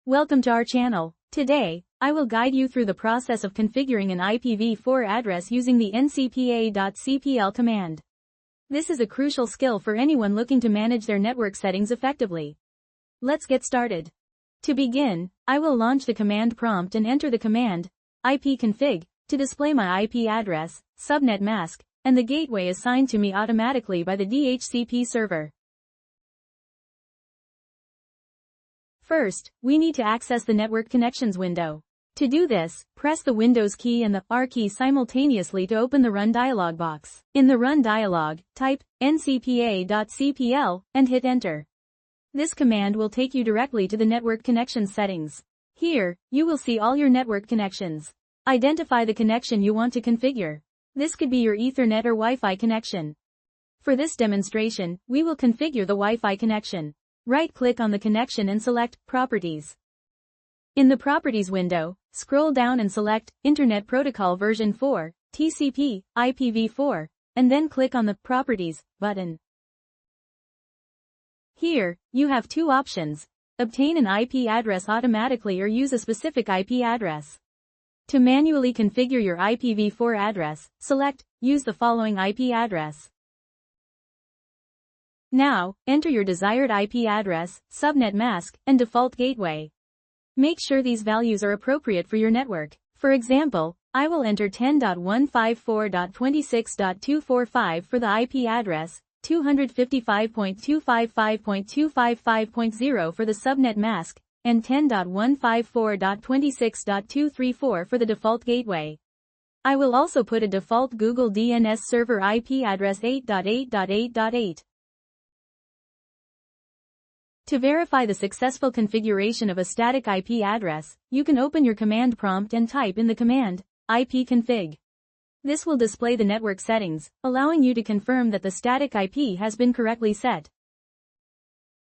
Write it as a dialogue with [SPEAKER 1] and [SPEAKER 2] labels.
[SPEAKER 1] Welcome to our channel. Today, I will guide you through the process of configuring an IPv4 address using the ncpa.cpl command. This is a crucial skill for anyone looking to manage their network settings effectively. Let's get started. To begin, I will launch the command prompt and enter the command ipconfig to display my IP address, subnet mask, and the gateway assigned to me automatically by the DHCP server. First, we need to access the Network Connections window. To do this, press the Windows key and the R key simultaneously to open the Run dialog box. In the Run dialog, type ncpa.cpl and hit Enter. This command will take you directly to the Network Connections settings. Here, you will see all your network connections. Identify the connection you want to configure. This could be your Ethernet or Wi-Fi connection. For this demonstration, we will configure the Wi-Fi connection. Right-click on the connection and select Properties. In the Properties window, scroll down and select Internet Protocol version 4, TCP, IPv4, and then click on the Properties button. Here, you have two options: obtain an IP address automatically or use a specific IP address. To manually configure your IPv4 address, select Use the following IP address. Now, enter your desired IP address, subnet mask, and default gateway. Make sure these values are appropriate for your network. For example, I will enter 10.154.26.245 for the IP address, 255.255.255.0 for the subnet mask, and 10.154.26.234 for the default gateway. I will also put a default Google DNS server IP address 8.8.8.8. To verify the successful configuration of a static IP address, you can open your command prompt and type in the command ipconfig. This will display the network settings, allowing you to confirm that the static IP has been correctly set.